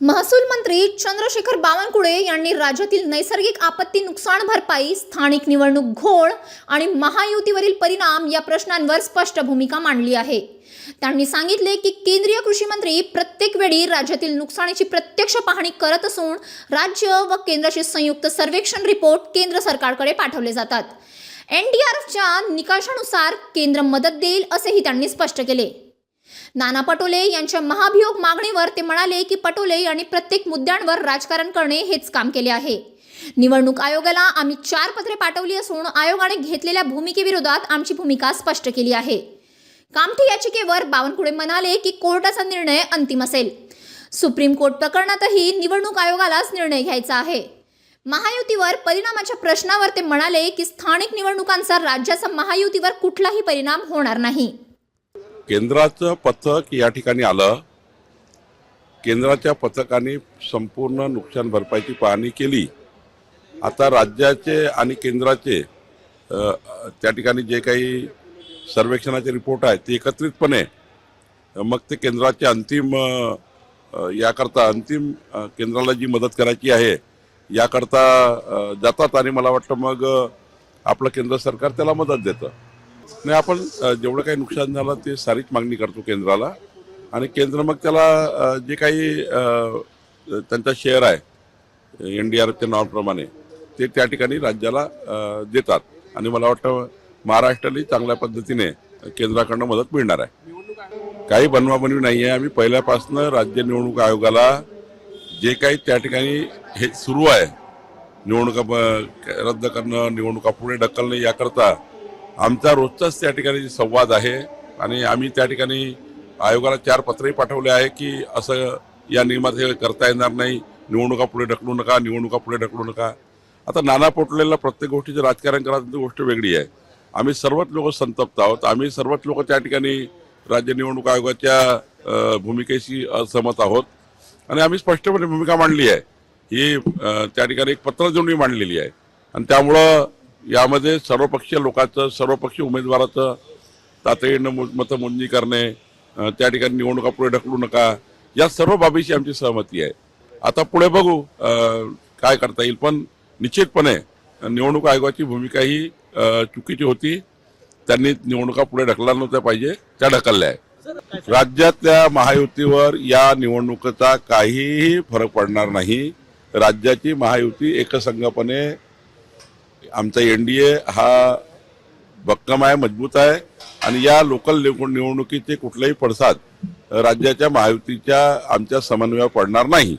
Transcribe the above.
महसूल मंत्री चंद्रशेखर बावनकुळे यांनी राज्यातील नैसर्गिक आपत्ती नुकसान भरपाई, स्थानिक निवडणूक घोळ आणि महायुतीवरील परिणाम या प्रश्नांवर स्पष्ट भूमिका मांडली आहे। त्यांनी सांगितले की केंद्रीय कृषी मंत्री प्रत्येक वेळी राज्यातील नुकसानीची प्रत्यक्ष पाहणी करत असून राज्य व केंद्राचे संयुक्त सर्वेक्षण रिपोर्ट केंद्र सरकारकडे पाठवले जातात। NDRFच्या निकषानुसार केंद्र मदत देईल असेही त्यांनी स्पष्ट केले। नाना पटोले यांच्या महाभियोग मागणीवर ते म्हणाले की पटोले यांनी प्रत्येक मुद्द्यांवर राजकारण करणे हेच काम केले आहे। निवडणूक आयोगाला आम्ही 4 पत्रे पाठवली असून आयोगाने घेतलेल्या भूमिकेविरोधात आमची भूमिका स्पष्ट केली आहे। कामठी याचिकेवर बावनकुळे म्हणाले की कोर्टाचा निर्णय अंतिम असेल। सुप्रीम कोर्ट प्रकरणातही निवडणूक आयोगालाच निर्णय घ्यायचा आहे। महायुतीवर परिणामाच्या प्रश्नावर ते म्हणाले की स्थानिक निवडणुकांचा राज्याचा महायुतीवर कुठलाही परिणाम होणार नाही। केंद्राचं पथक या ठिकाणी आलं। केंद्राच्या पथकाने संपूर्ण नुकसान भरपाईची पाहणी केली। आता राज्याचे आणि केंद्राचे त्या ठिकाणी जे काही सर्वेक्षणाचे रिपोर्ट आहेत ते एकत्रितपणे मग ते केंद्राचे अंतिम केंद्राला जी मदत करायची आहे याकरता जातात आणि मला वाटतं मग आपलं केंद्र सरकार त्याला मदत देतं। नाही, आपण जेवढं काही नुकसान झालं ते सारीच मागणी करतो केंद्राला आणि केंद्र मग त्याला जे काही त्यांचा शेअर आहे NDRFच्या नॉर्मप्रमाणे ते त्या ठिकाणी राज्याला देतात आणि मला वाटतं महाराष्ट्रालाही चांगल्या पद्धतीने केंद्राकडनं मदत मिळणार आहे। काही बनवाबनवी नाही आहे। आम्ही पहिल्यापासून राज्य निवडणूक आयोगाला जे काही त्या ठिकाणी हे सुरू आहे निवडणुका रद्द करणं, निवडणुका पुढे ढकलणं याकरता आमचा रोजचाच त्या ठिकाणी संवाद आहे आणि आम्ही त्या ठिकाणी आयोगाला 4 पत्रही पाठवले आहे की असं या नियमात हे करता येणार नाही, निवडणुका पुढे ढकलू नका, निवडणुका पुढे ढकलू नका। आता नाना पटोलेला प्रत्येक गोष्टीचं राजकारण करायची गोष्ट वेगळी आहे। आम्ही सर्वच लोक संतप्त आहोत। आम्ही सर्वच लोक त्या ठिकाणी राज्य निवडणूक आयोगाच्या भूमिकेशी असहमत आहोत आणि आम्ही स्पष्टपणे भूमिका मांडली आहे। ही त्या ठिकाणी एक पत्र देऊन मांडलेली आहे आणि त्यामुळं यामध्ये सर्वपक्षीय लोकांचं, सर्वपक्षीय उमेदवाराचं तातडीनं मतमोजणी करणे, त्या ठिकाणी निवडणुका पुढे ढकलू नका, या सर्व बाबीशी आमची सहमती आहे। आता पुढे बघू काय करता येईल, पण निश्चितपणे निवडणूक आयोगाची भूमिका ही चुकीची होती। त्यांनी निवडणुका पुढे ढकलल्या नव्हत्या पाहिजे, त्या ढकलल्या आहे। राज्यातल्या महायुतीवर या निवडणुकीचा काहीही फरक पडणार नाही। राज्याची महायुती एकसंघपणे आमचा NDA हा भक्कम आहे, मजबूत आहे आणि या लोकल निवडणुकीचे कुठलेही पडसाद राज्याच्या महायुतीच्या आमच्या समन्वयावर पडणार नाही।